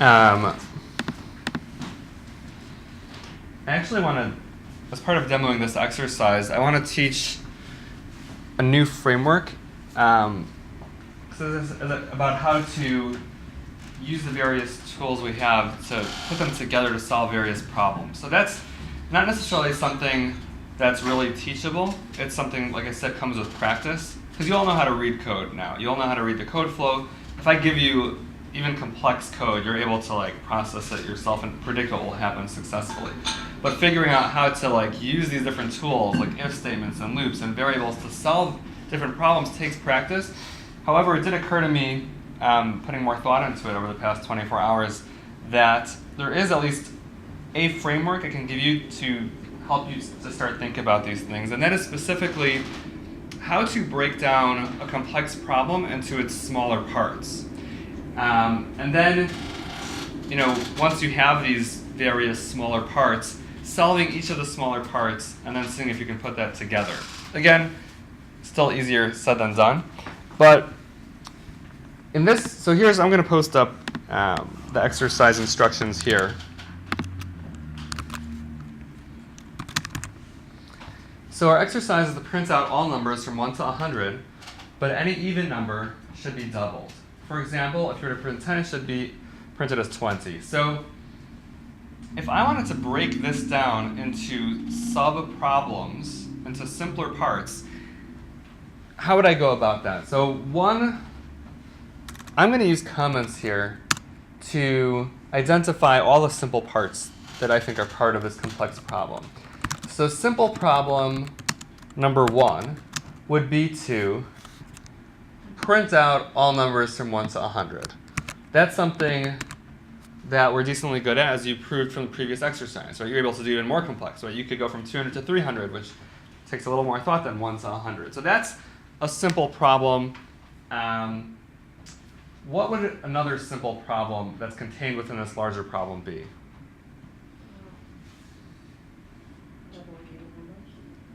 I actually want to, as part of demoing this exercise, I want to teach a new framework so this is about how to use the various tools we have to put them together to solve various problems. So that's not necessarily something that's really teachable. It's something, like I said, comes with practice. Because you all know how to read code now. You all know how to read the code flow. If I give you even complex code, you're able to process it yourself and predict what will happen successfully. But figuring out how to use these different tools like if statements and loops and variables to solve different problems takes practice. However, it did occur to me, putting more thought into it over the past 24 hours, that there is at least a framework I can give you to help you to start thinking about these things, and that is specifically how to break down a complex problem into its smaller parts. And then, once you have these various smaller parts, solving each of the smaller parts and then seeing if you can put that together. Again, still easier said than done. But in this, so here's, I'm going to post up the exercise instructions here. So our exercise is to print out all numbers from 1 to 100, but any even number should be doubled. For example, if you were to print 10, it should be printed as 20. So if I wanted to break this down into sub-problems, into simpler parts, how would I go about that? So one, I'm going to use comments here to identify all the simple parts that I think are part of this complex problem. So simple problem number 1 would be to print out all numbers from 1 to 100. That's something that we're decently good at, as you proved from the previous exercise. Right? You're able to do even more complex. Right? You could go from 200 to 300, which takes a little more thought than 1 to 100. So that's a simple problem. What would another simple problem that's contained within this larger problem be?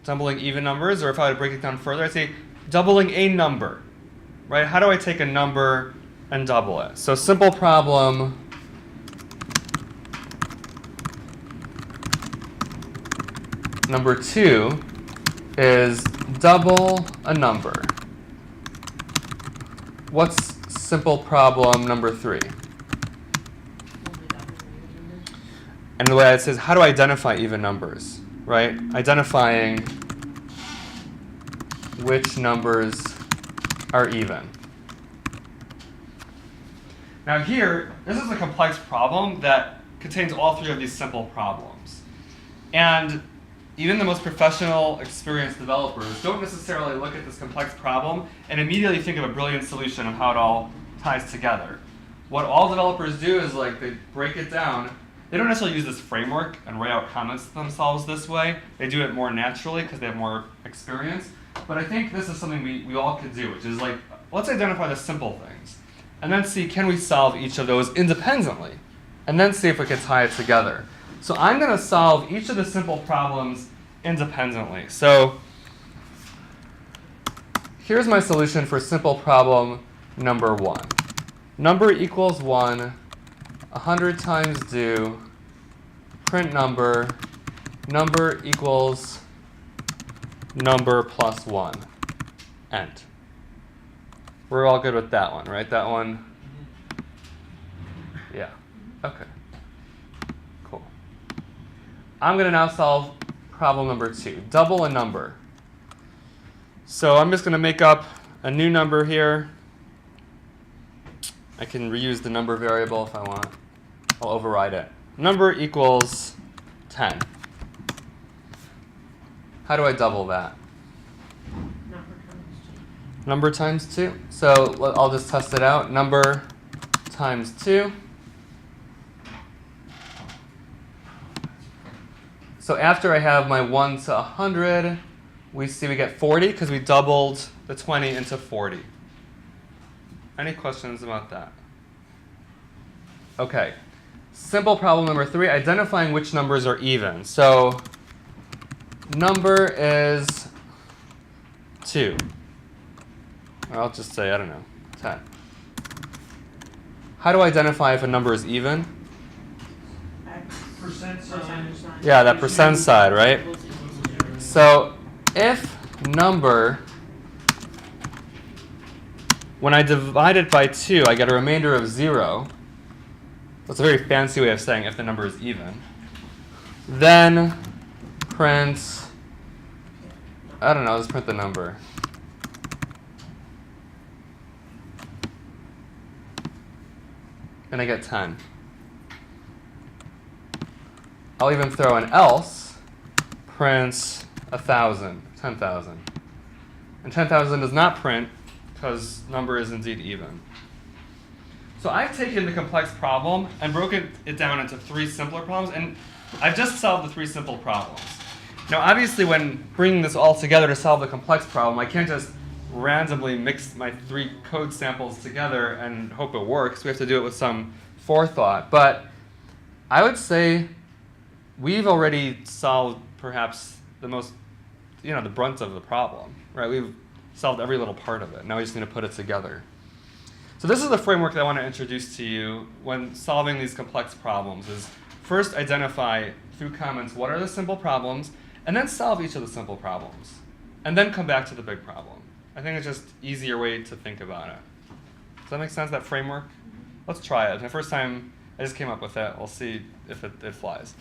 Doubling even numbers, or if I were to break it down further, I'd say doubling a number. Right? How do I take a number and double it? So simple problem number 2 is double a number. What's simple problem number 3? And the way it says, how do I identify even numbers? Right? Identifying which numbers are even. Now here, this is a complex problem that contains all 3 of these simple problems. And even the most professional, experienced developers don't necessarily look at this complex problem and immediately think of a brilliant solution of how it all ties together. What all developers do is they break it down. They don't necessarily use this framework and write out comments to themselves this way. They do it more naturally because they have more experience. But I think this is something we all could do, which is let's identify the simple things and then see, can we solve each of those independently? And then see if we can tie it together. So I'm going to solve each of the simple problems independently. So here's my solution for simple problem number 1. Number equals 1, 100 times do, print number, number equals number plus 1, end. We're all good with that one, right? That one? Yeah. Okay. Cool. I'm going to now solve problem number 2. Double a number. So I'm just going to make up a new number here. I can reuse the number variable if I want. I'll override it. Number equals 10. How do I double that? Number times 2. So I'll just test it out. Number times 2. So after I have my 1 to 100, we see we get 40 because we doubled the 20 into 40. Any questions about that? Okay. Simple problem number 3, identifying which numbers are even. So number is 2. Or I'll just say, I don't know, 10. how do I identify if a number is even? Percent sign. Yeah, that percent side, right? So if number, when I divide it by 2, I get a remainder of 0. That's a very fancy way of saying if the number is even. Then print, I don't know, let's print the number. And I get 10. I'll even throw an else, prints 1,000, 10,000. And 10,000 does not print because number is indeed even. So I've taken the complex problem and broken it down into 3 simpler problems, and I've just solved the 3 simple problems. Now obviously when bringing this all together to solve the complex problem, I can't just randomly mix my 3 code samples together and hope it works. We have to do it with some forethought. But I would say we've already solved perhaps the most, the brunt of the problem, right? We've solved every little part of it. Now we just need to put it together. So this is the framework that I want to introduce to you when solving these complex problems is first identify through comments what are the simple problems, and then solve each of the simple problems, and then come back to the big problem. I think it's just an easier way to think about it. Does that make sense, that framework? Let's try it. The first time I just came up with it. We'll see if it flies.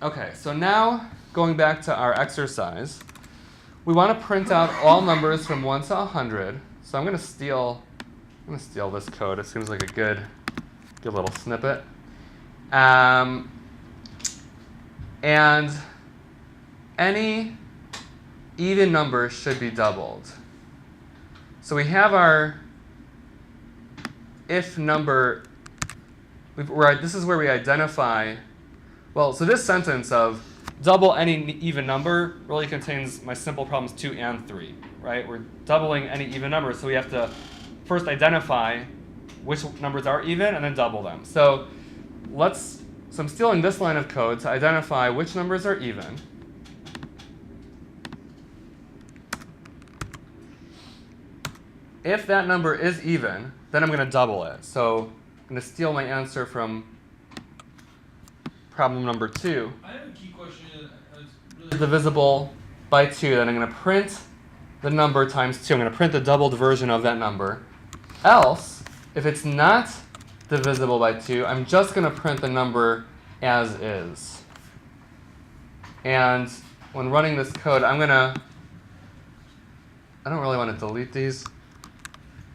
Okay, so now going back to our exercise, we want to print out all numbers from 1 to 100. So I'm going to steal this code. It seems like a good little snippet. And any even number should be doubled. So we have our if number. This is where we identify. Well, so this sentence of double any even number really contains my simple problems 2 and 3, right? We're doubling any even number, so we have to first identify which numbers are even and then double them. So I'm stealing this line of code to identify which numbers are even. If that number is even, then I'm going to double it. So I'm going to steal my answer from problem number 2. I have a key question. Divisible by 2, then I'm going to print the number times 2. I'm going to print the doubled version of that number. Else, if it's not divisible by 2, I'm just going to print the number as is. And when running this code, I don't really want to delete these.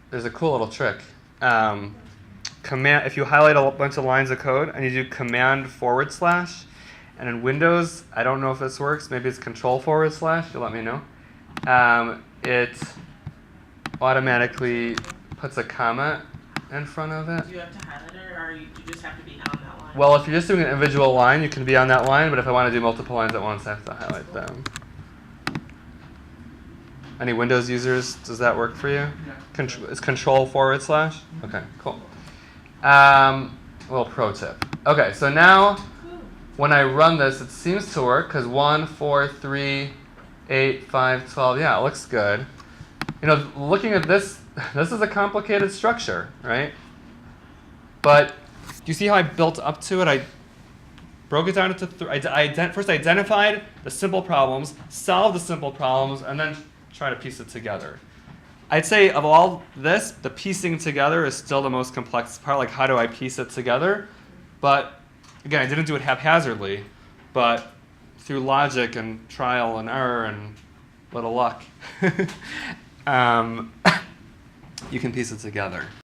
There's a cool little trick. If you highlight a bunch of lines of code and you do command /, and in Windows, I don't know if this works, maybe it's control /, you'll let me know. It automatically puts a comma in front of it. Do you have to highlight it, or do you just have to be on that line? Well, if you're just doing an individual line, you can be on that line, but if I want to do multiple lines at once, I have to highlight them. Any Windows users, does that work for you? Yeah. It's control /. Okay, cool. A little pro tip. Okay, so now when I run this, it seems to work because 1, 4, 3, 8, 5, 12. Yeah, it looks good. Looking at this, this is a complicated structure, right? But do you see how I built up to it? I broke it down into first identified the simple problems, solved the simple problems, and then try to piece it together. I'd say of all this, the piecing together is still the most complex part. Like, how do I piece it together? But again, I didn't do it haphazardly, but through logic and trial and error and little luck, you can piece it together.